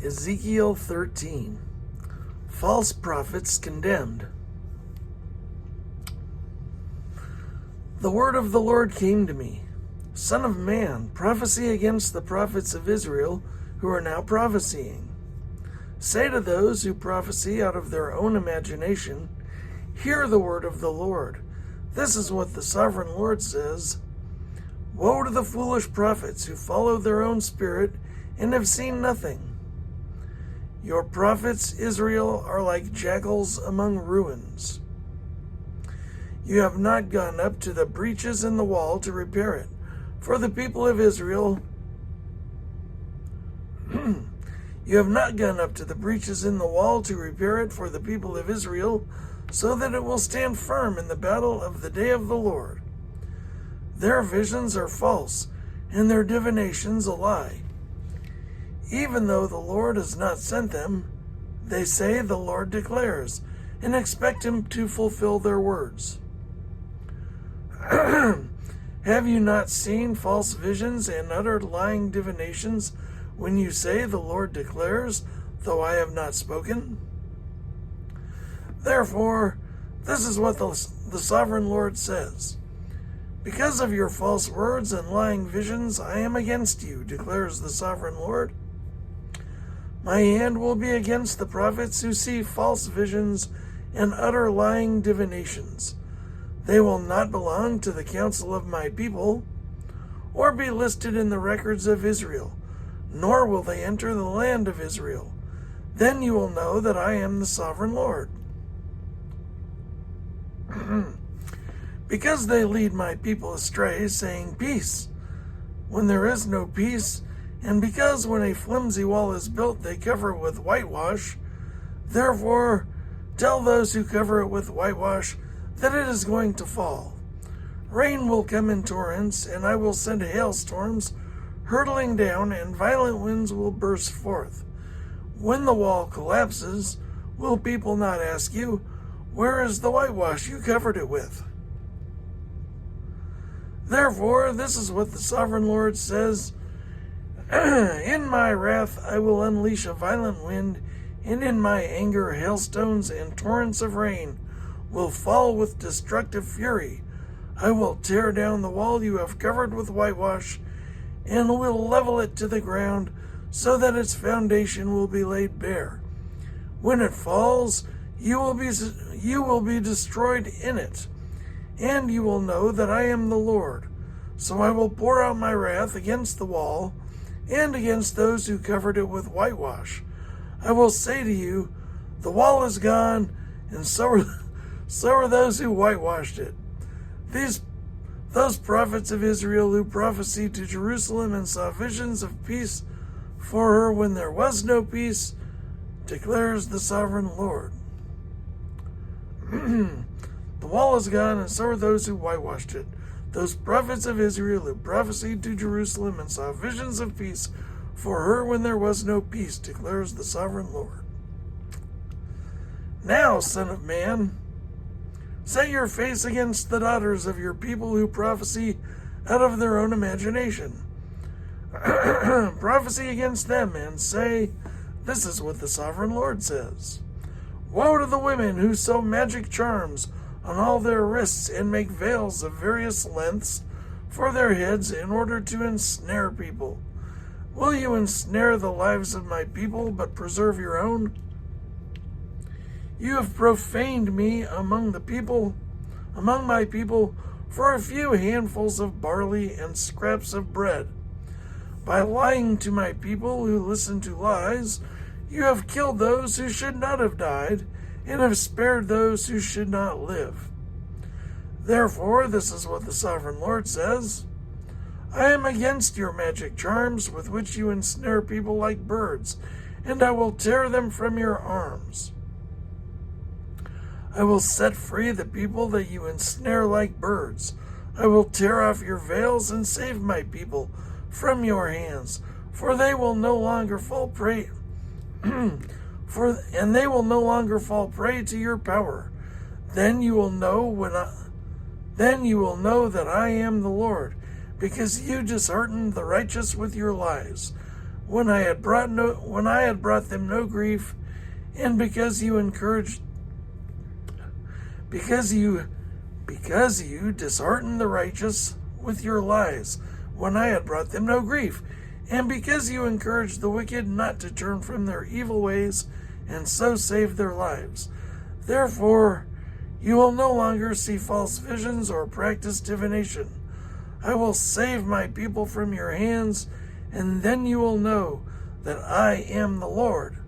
Ezekiel 13. False prophets condemned. The word of the Lord came to me. Son of man, prophesy against the prophets of Israel who are now prophesying. Say to those who prophesy out of their own imagination, hear the word of the Lord. This is what the sovereign Lord says. Woe to the foolish prophets who follow their own spirit and have seen nothing. Your prophets, Israel, are like jackals among ruins. You have not gone up to the breaches in the wall to repair it. For the people of Israel, you have not gone up to the breaches in the wall to repair it for the people of Israel, so that it will stand firm in the battle of the day of the Lord. Their visions are false, and their divinations a lie. Even though the Lord has not sent them, they say the Lord declares, and expect him to fulfill their words. Have you not seen false visions and uttered lying divinations when you say the Lord declares, though I have not spoken? Therefore, this is what the sovereign Lord says. Because of your false words and lying visions, I am against you, declares the sovereign Lord. My hand will be against the prophets who see false visions and utter lying divinations. They will not belong to the council of my people, or be listed in the records of Israel, nor will they enter the land of Israel. Then you will know that I am the sovereign Lord. Because they lead my people astray, saying peace, when there is no peace, and because when a flimsy wall is built, they cover it with whitewash, therefore tell those who cover it with whitewash that it is going to fall. Rain will come in torrents, and I will send hailstorms hurtling down, and violent winds will burst forth. When the wall collapses, will people not ask you, where is the whitewash you covered it with? Therefore, this is what the sovereign Lord says. In my wrath I will unleash a violent wind, and in my anger hailstones and torrents of rain will fall with destructive fury. I will tear down the wall you have covered with whitewash, and will level it to the ground, so that its foundation will be laid bare. When it falls, you will be destroyed in it, and you will know that I am the Lord. So I will pour out my wrath against the wall, and against those who covered it with whitewash. I will say to you, the wall is gone, and so are those who whitewashed it. Those prophets of Israel who prophesied to Jerusalem and saw visions of peace for her when there was no peace, declares the sovereign Lord. The wall is gone, and so are those who whitewashed it. Those prophets of Israel who prophesied to Jerusalem and saw visions of peace for her when there was no peace, declares the sovereign Lord. Now, son of man, set your face against the daughters of your people who prophesy out of their own imagination. Prophesy against them and say, this is what the sovereign Lord says. Woe to the women who sew magic charms on all their wrists and make veils of various lengths for their heads in order to ensnare people. Will you ensnare the lives of my people but preserve your own? You have profaned me among my people for a few handfuls of barley and scraps of bread. By lying to my people who listen to lies, you have killed those who should not have died, and have spared those who should not live. Therefore, this is what the sovereign Lord says. I am against your magic charms with which you ensnare people like birds, and I will tear them from your arms. I will set free the people that you ensnare like birds. I will tear off your veils and save my people from your hands, for they will no longer fall prey they will no longer fall prey to your power. Then you will know that I am the Lord, because you disheartened the righteous with your lies. when I had brought them no grief, and because you disheartened the righteous with your lies, when I had brought them no grief, and because you encouraged the wicked not to turn from their evil ways, and so save their lives. Therefore, you will no longer see false visions or practice divination. I will save my people from your hands, and then you will know that I am the Lord.